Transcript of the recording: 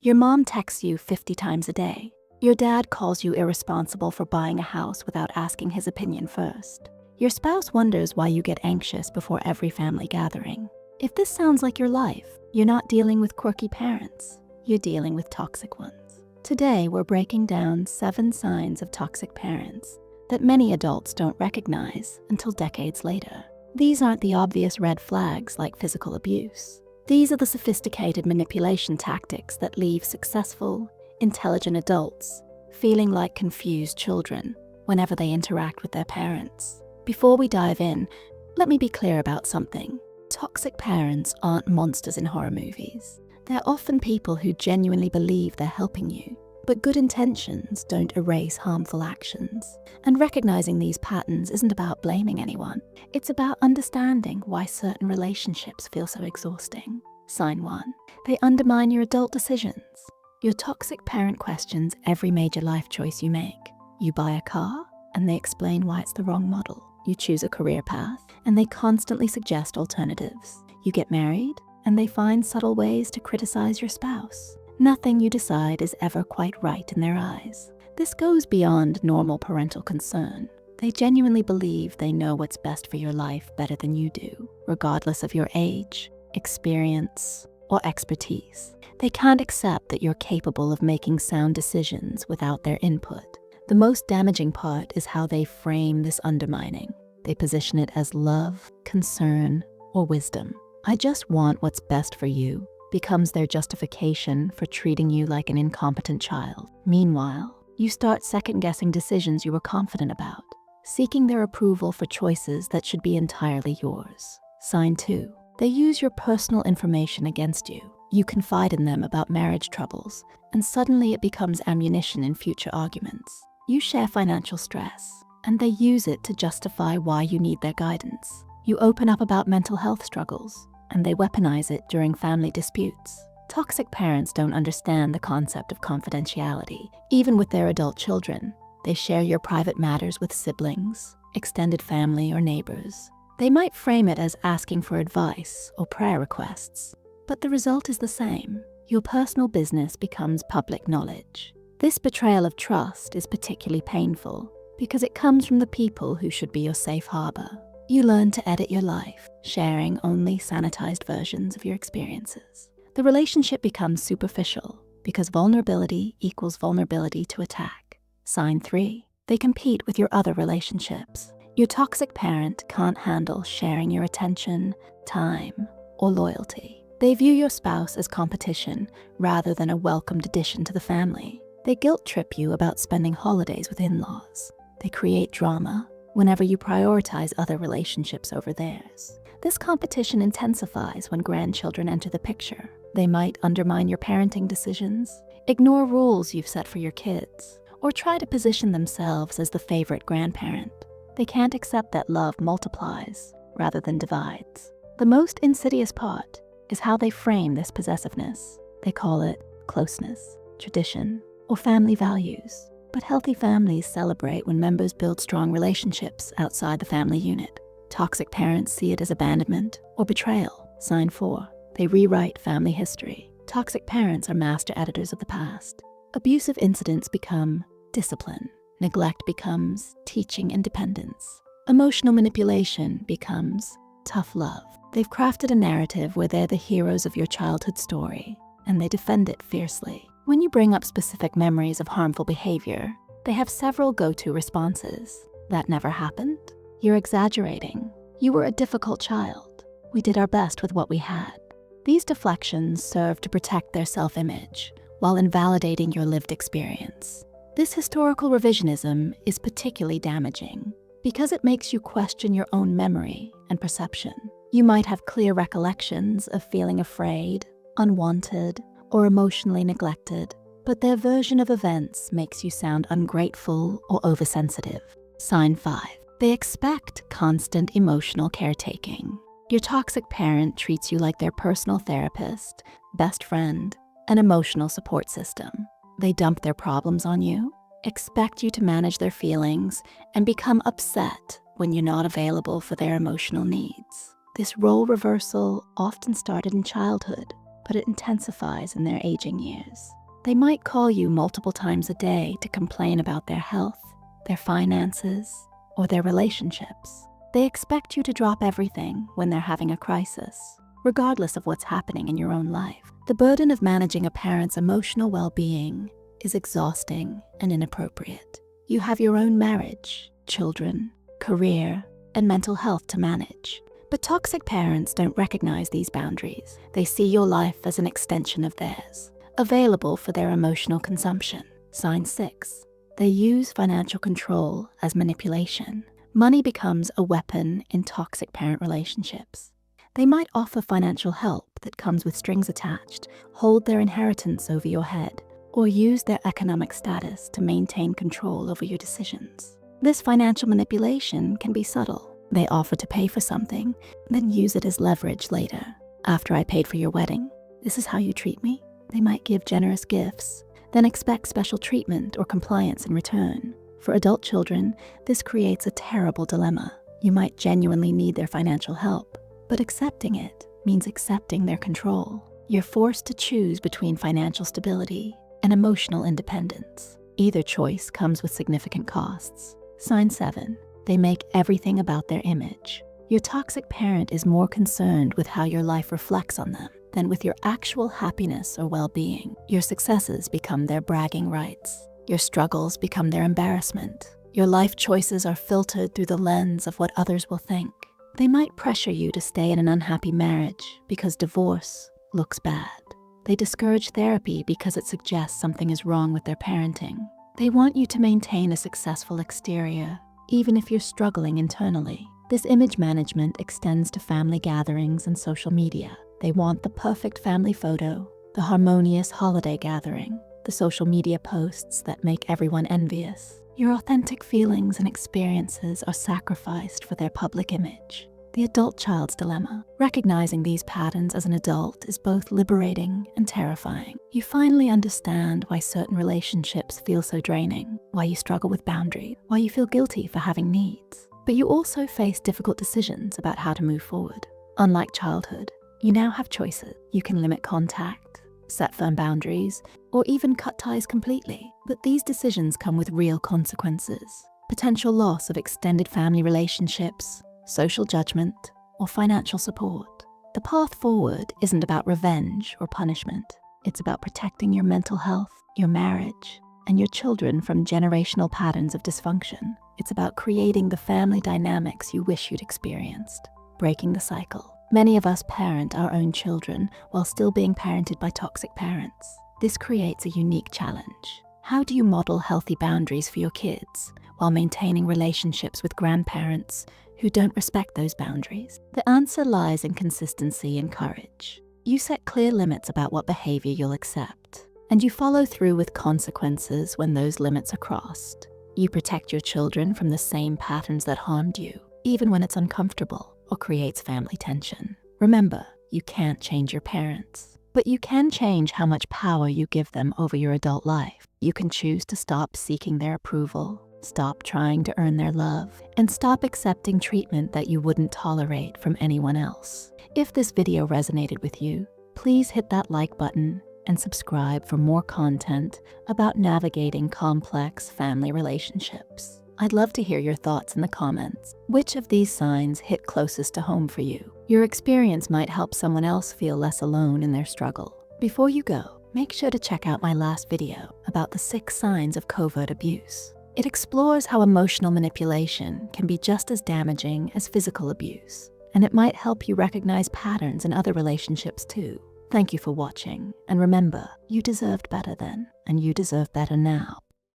Your mom texts you 50 times a day. Your dad calls you irresponsible for buying a house without asking his opinion first. Your spouse wonders why you get anxious before every family gathering. If this sounds like your life, you're not dealing with quirky parents. You're dealing with toxic ones. Today, we're breaking down 7 signs of toxic parents that many adults don't recognize until decades later. These aren't the obvious red flags like physical abuse. These are the sophisticated manipulation tactics that leave successful, intelligent adults feeling like confused children whenever they interact with their parents. Before we dive in, let me be clear about something. Toxic parents aren't monsters in horror movies. They're often people who genuinely believe they're helping you, but good intentions don't erase harmful actions. And recognizing these patterns isn't about blaming anyone. It's about understanding why certain relationships feel so exhausting. Sign 1. They undermine your adult decisions. Your toxic parent questions every major life choice you make. You buy a car, and they explain why it's the wrong model. You choose a career path, and they constantly suggest alternatives. You get married, and they find subtle ways to criticize your spouse. Nothing you decide is ever quite right in their eyes. This goes beyond normal parental concern. They genuinely believe they know what's best for your life better than you do, regardless of your age, experience, or expertise. They can't accept that you're capable of making sound decisions without their input. The most damaging part is how they frame this undermining. They position it as love, concern, or wisdom. I just want what's best for you becomes their justification for treating you like an incompetent child. Meanwhile, you start second-guessing decisions you were confident about, seeking their approval for choices that should be entirely yours. Sign 2. They use your personal information against you. You confide in them about marriage troubles, and suddenly it becomes ammunition in future arguments. You share financial stress, and they use it to justify why you need their guidance. You open up about mental health struggles, and they weaponize it during family disputes. Toxic parents don't understand the concept of confidentiality. Even with their adult children, they share your private matters with siblings, extended family, or neighbors. They might frame it as asking for advice or prayer requests, but the result is the same. Your personal business becomes public knowledge. This betrayal of trust is particularly painful because it comes from the people who should be your safe harbor. You learn to edit your life, sharing only sanitized versions of your experiences. The relationship becomes superficial because vulnerability equals vulnerability to attack. Sign 3. They compete with your other relationships. Your toxic parent can't handle sharing your attention, time, or loyalty. They view your spouse as competition rather than a welcomed addition to the family. They guilt trip you about spending holidays with in-laws. They create drama whenever you prioritize other relationships over theirs. This competition intensifies when grandchildren enter the picture. They might undermine your parenting decisions, ignore rules you've set for your kids, or try to position themselves as the favorite grandparent. They can't accept that love multiplies rather than divides. The most insidious part is how they frame this possessiveness. They call it closeness, tradition, or family values. But healthy families celebrate when members build strong relationships outside the family unit. Toxic parents see it as abandonment or betrayal. Sign 4. They rewrite family history. Toxic parents are master editors of the past. Abusive incidents become discipline. Neglect becomes teaching independence. Emotional manipulation becomes tough love. They've crafted a narrative where they're the heroes of your childhood story, and they defend it fiercely. When you bring up specific memories of harmful behavior, they have several go-to responses. That never happened. You're exaggerating. You were a difficult child. We did our best with what we had. These deflections serve to protect their self-image while invalidating your lived experience. This historical revisionism is particularly damaging because it makes you question your own memory and perception. You might have clear recollections of feeling afraid, unwanted, or emotionally neglected, but their version of events makes you sound ungrateful or oversensitive. Sign 5. They expect constant emotional caretaking. Your toxic parent treats you like their personal therapist, best friend, and emotional support system. They dump their problems on you, expect you to manage their feelings, and become upset when you're not available for their emotional needs. This role reversal often started in childhood, but it intensifies in their aging years. They might call you multiple times a day to complain about their health, their finances, or their relationships. They expect you to drop everything when they're having a crisis, regardless of what's happening in your own life. The burden of managing a parent's emotional well-being is exhausting and inappropriate. You have your own marriage, children, career, and mental health to manage. But toxic parents don't recognize these boundaries. They see your life as an extension of theirs, available for their emotional consumption. Sign 6. They use financial control as manipulation. Money becomes a weapon in toxic parent relationships. They might offer financial help that comes with strings attached, hold their inheritance over your head, or use their economic status to maintain control over your decisions. This financial manipulation can be subtle. They offer to pay for something, then use it as leverage later. After I paid for your wedding, this is how you treat me? They might give generous gifts, then expect special treatment or compliance in return. For adult children, this creates a terrible dilemma. You might genuinely need their financial help, but accepting it means accepting their control. You're forced to choose between financial stability and emotional independence. Either choice comes with significant costs. Sign 7. They make everything about their image. Your toxic parent is more concerned with how your life reflects on them than with your actual happiness or well-being. Your successes become their bragging rights. Your struggles become their embarrassment. Your life choices are filtered through the lens of what others will think. They might pressure you to stay in an unhappy marriage because divorce looks bad. They discourage therapy because it suggests something is wrong with their parenting. They want you to maintain a successful exterior, even if you're struggling internally. This image management extends to family gatherings and social media. They want the perfect family photo, the harmonious holiday gathering, the social media posts that make everyone envious. Your authentic feelings and experiences are sacrificed for their public image. The adult child's dilemma. Recognizing these patterns as an adult is both liberating and terrifying. You finally understand why certain relationships feel so draining, why you struggle with boundaries, why you feel guilty for having needs. But you also face difficult decisions about how to move forward. Unlike childhood, you now have choices. You can limit contact, set firm boundaries, or even cut ties completely. But these decisions come with real consequences. Potential loss of extended family relationships, social judgment, or financial support. The path forward isn't about revenge or punishment. It's about protecting your mental health, your marriage, and your children from generational patterns of dysfunction. It's about creating the family dynamics you wish you'd experienced, breaking the cycle. Many of us parent our own children while still being parented by toxic parents. This creates a unique challenge. How do you model healthy boundaries for your kids while maintaining relationships with grandparents who don't respect those boundaries? The answer lies in consistency and courage. You set clear limits about what behavior you'll accept, and you follow through with consequences when those limits are crossed. You protect your children from the same patterns that harmed you, even when it's uncomfortable or creates family tension. Remember, you can't change your parents, but you can change how much power you give them over your adult life. You can choose to stop seeking their approval, stop trying to earn their love, and stop accepting treatment that you wouldn't tolerate from anyone else. If this video resonated with you, please hit that like button and subscribe for more content about navigating complex family relationships. I'd love to hear your thoughts in the comments. Which of these signs hit closest to home for you? Your experience might help someone else feel less alone in their struggle. Before you go, make sure to check out my last video about the 6 signs of covert abuse. It explores how emotional manipulation can be just as damaging as physical abuse, and it might help you recognize patterns in other relationships too. Thank you for watching, and remember, you deserved better then, and you deserve better now.